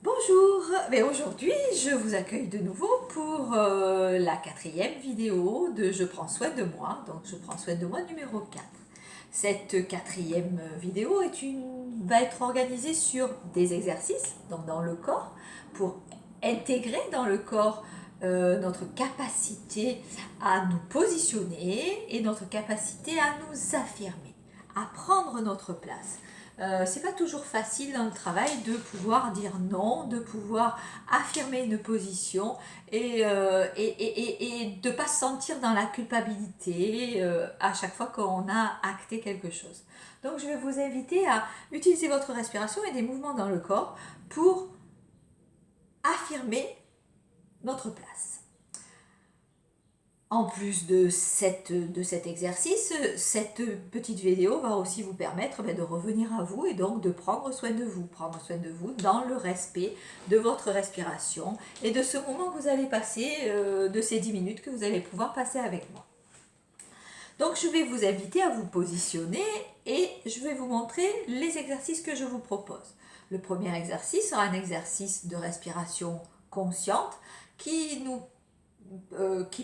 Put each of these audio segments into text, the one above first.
Bonjour, mais aujourd'hui je vous accueille de nouveau pour la quatrième vidéo de Je prends soin de moi, donc Je prends soin de moi numéro 4. Cette quatrième vidéo va être organisée sur des exercices, donc dans le corps, pour intégrer dans le corps notre capacité à nous positionner et notre capacité à nous affirmer, à prendre notre place. C'est pas toujours facile dans le travail de pouvoir dire non, de pouvoir affirmer une position et de ne pas se sentir dans la culpabilité à chaque fois qu'on a acté quelque chose. Donc je vais vous inviter à utiliser votre respiration et des mouvements dans le corps pour affirmer notre place. En plus de cet exercice, cette petite vidéo va aussi vous permettre de revenir à vous et donc de prendre soin de vous dans le respect de votre respiration et de ce moment que vous allez passer, de ces 10 minutes que vous allez pouvoir passer avec moi. Donc je vais vous inviter à vous positionner et je vais vous montrer les exercices que je vous propose. Le premier exercice sera un exercice de respiration consciente qui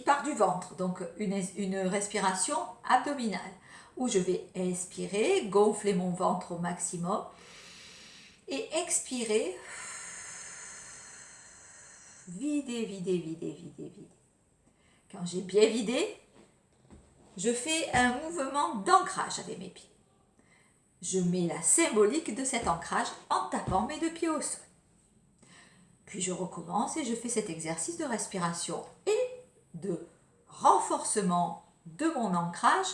part du ventre, donc une respiration abdominale, où je vais inspirer, gonfler mon ventre au maximum, et expirer, vider. Quand j'ai bien vidé, je fais un mouvement d'ancrage avec mes pieds. Je mets la symbolique de cet ancrage en tapant mes deux pieds au sol. Puis je recommence et je fais cet exercice de respiration et de renforcement de mon ancrage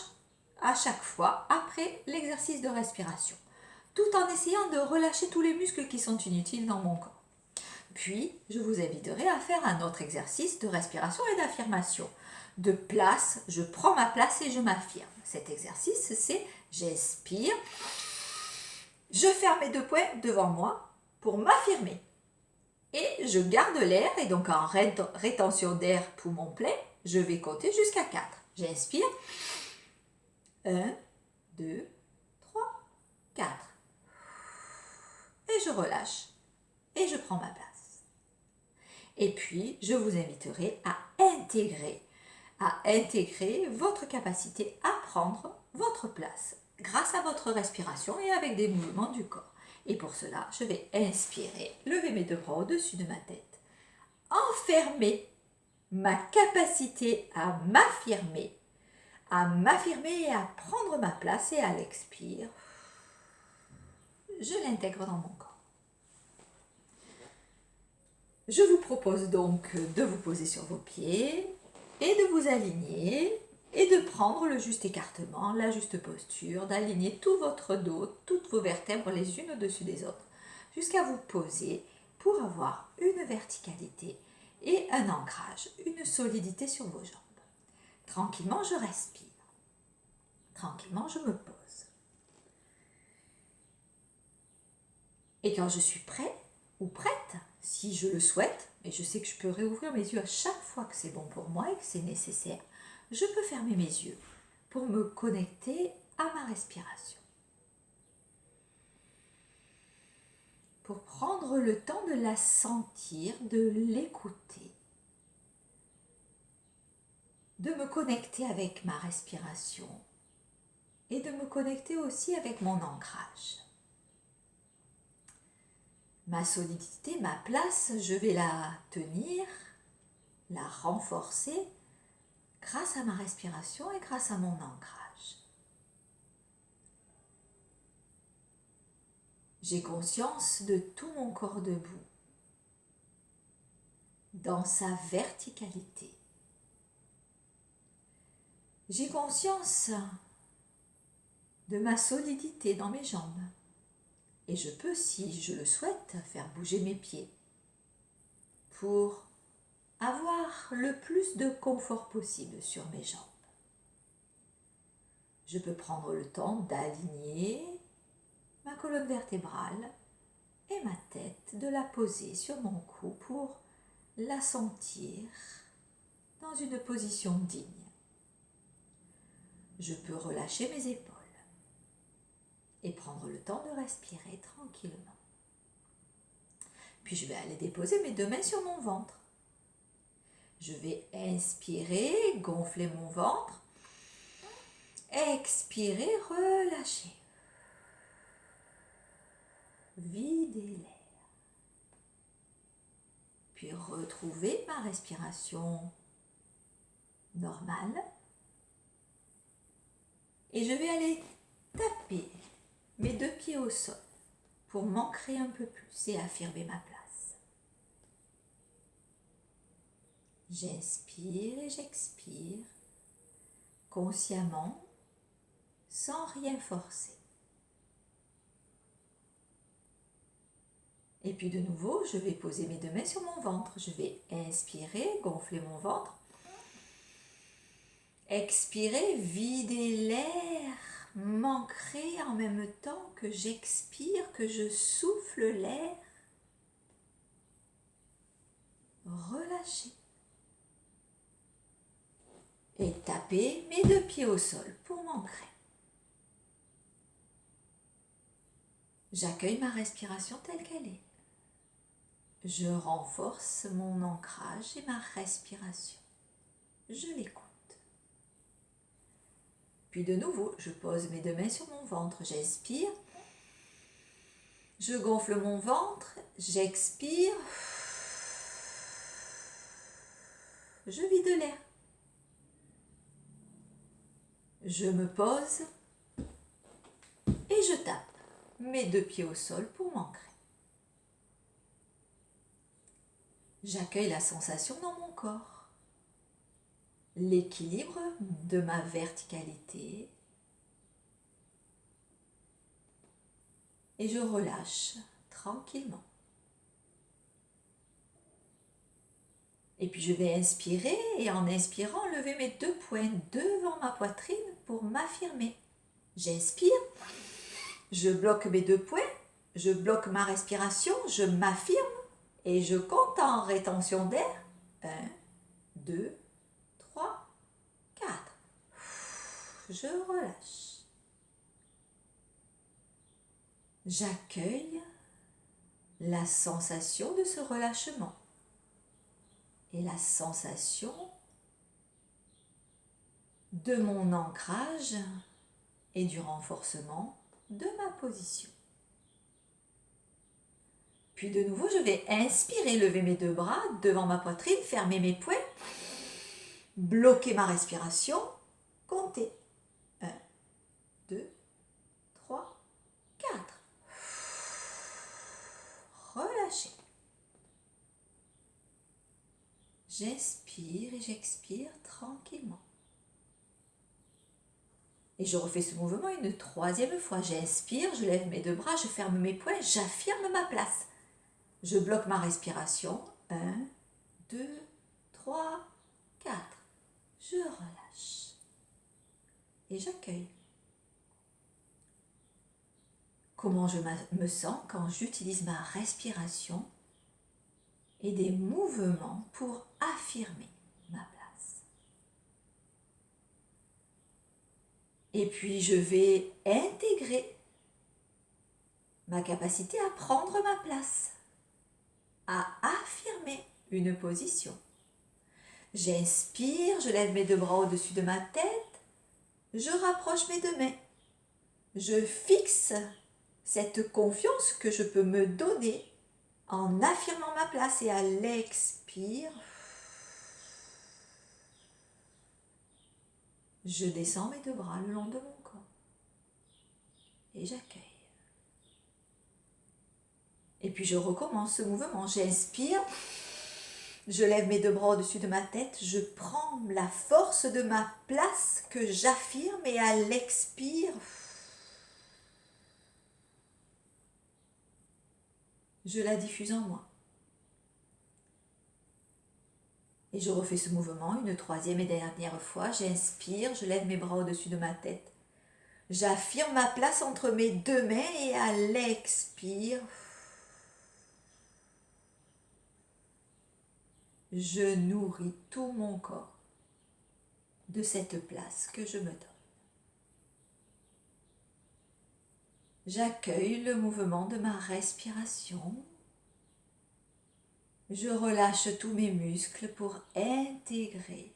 à chaque fois après l'exercice de respiration, tout en essayant de relâcher tous les muscles qui sont inutiles dans mon corps. Puis, je vous inviterai à faire un autre exercice de respiration et d'affirmation. De place, je prends ma place et je m'affirme. Cet exercice, c'est j'inspire, je ferme mes deux poings devant moi pour m'affirmer. Et je garde l'air, et donc en rétention d'air poumon plein, je vais compter jusqu'à 4. J'inspire. 1, 2, 3, 4. Et je relâche. Et je prends ma place. Et puis, je vous inviterai à intégrer votre capacité à prendre votre place grâce à votre respiration et avec des mouvements du corps. Et pour cela, je vais inspirer, lever mes deux bras au-dessus de ma tête, enfermer ma capacité à m'affirmer et à prendre ma place, et à l'expire, je l'intègre dans mon corps. Je vous propose donc de vous poser sur vos pieds et de vous aligner et de prendre le juste écartement, la juste posture, d'aligner tout votre dos, toutes vos vertèbres les unes au-dessus des autres, jusqu'à vous poser pour avoir une verticalité et un ancrage, une solidité sur vos jambes. Tranquillement, je respire. Tranquillement, je me pose. Et quand je suis prêt ou prête, si je le souhaite, et je sais que je peux réouvrir mes yeux à chaque fois que c'est bon pour moi et que c'est nécessaire, je peux fermer mes yeux pour me connecter à ma respiration. Pour prendre le temps de la sentir, de l'écouter, de me connecter avec ma respiration et de me connecter aussi avec mon ancrage. Ma solidité, ma place, je vais la tenir, la renforcer grâce à ma respiration et grâce à mon ancrage. J'ai conscience de tout mon corps debout, dans sa verticalité. J'ai conscience de ma solidité dans mes jambes. Et je peux, si je le souhaite, faire bouger mes pieds pour avoir le plus de confort possible sur mes jambes. Je peux prendre le temps d'aligner ma colonne vertébrale et ma tête, de la poser sur mon cou pour la sentir dans une position digne. Je peux relâcher mes épaules et prendre le temps de respirer tranquillement. Puis je vais aller déposer mes 2 mains sur mon ventre. Je vais inspirer, gonfler mon ventre. Expirer, relâcher. Vider l'air. Puis retrouver ma respiration normale. Et je vais aller taper mes 2 pieds au sol pour m'ancrer un peu plus et affirmer ma place. J'inspire et j'expire consciemment, sans rien forcer. Et puis de nouveau, je vais poser mes 2 mains sur mon ventre. Je vais inspirer, gonfler mon ventre. Expirer, vider l'air, m'ancrer en même temps que j'expire, que je souffle l'air. Relâcher. Et taper mes 2 pieds au sol pour m'ancrer. J'accueille ma respiration telle qu'elle est. Je renforce mon ancrage et ma respiration. Je l'écoute. Puis de nouveau, je pose mes 2 mains sur mon ventre. J'inspire. Je gonfle mon ventre. J'expire. Je vide l'air. Je me pose et je tape mes 2 pieds au sol pour m'ancrer. J'accueille la sensation dans mon corps, l'équilibre de ma verticalité et je relâche tranquillement. Et puis je vais inspirer et en inspirant, lever mes 2 poings devant ma poitrine pour m'affirmer. J'inspire, je bloque mes 2 poings, je bloque ma respiration, je m'affirme et je compte en rétention d'air. 1, 2, 3, 4. Je relâche. J'accueille la sensation de ce relâchement et la sensation de mon ancrage et du renforcement de ma position. Puis de nouveau, je vais inspirer, lever mes 2 bras devant ma poitrine, fermer mes poings, bloquer ma respiration, compter. 1, 2, 3, 4. Relâcher. J'inspire et j'expire tranquillement. Et je refais ce mouvement une 3e fois. J'inspire, je lève mes 2 bras, je ferme mes poings, j'affirme ma place. Je bloque ma respiration. 1, 2, 3, 4. Je relâche. Et j'accueille. Comment je me sens quand j'utilise ma respiration et des mouvements pour affirmer ma place. Et puis je vais intégrer ma capacité à prendre ma place, à affirmer une position. J'inspire, je lève mes 2 bras au-dessus de ma tête, je rapproche mes 2 mains. Je fixe cette confiance que je peux me donner en affirmant ma place et à l'expire, je descends mes 2 bras le long de mon corps et j'accueille. Et puis je recommence ce mouvement. J'inspire, je lève mes 2 bras au-dessus de ma tête, je prends la force de ma place que j'affirme et à l'expire, je la diffuse en moi. Et je refais ce mouvement une 3e et dernière fois. J'inspire, je lève mes bras au-dessus de ma tête. J'affirme ma place entre mes 2 mains et à l'expire, je nourris tout mon corps de cette place que je me donne. J'accueille le mouvement de ma respiration Je relâche tous mes muscles pour intégrer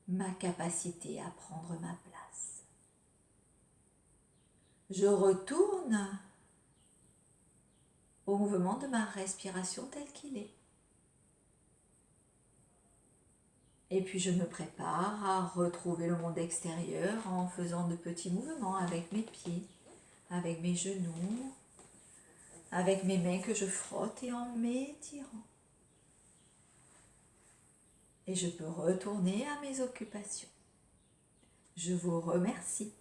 ma capacité à prendre ma place. Je retourne au mouvement de ma respiration tel qu'il est. Et puis je me prépare à retrouver le monde extérieur en faisant de petits mouvements avec mes pieds, avec mes genoux, avec mes mains que je frotte et en m'étirant. Et je peux retourner à mes occupations. Je vous remercie.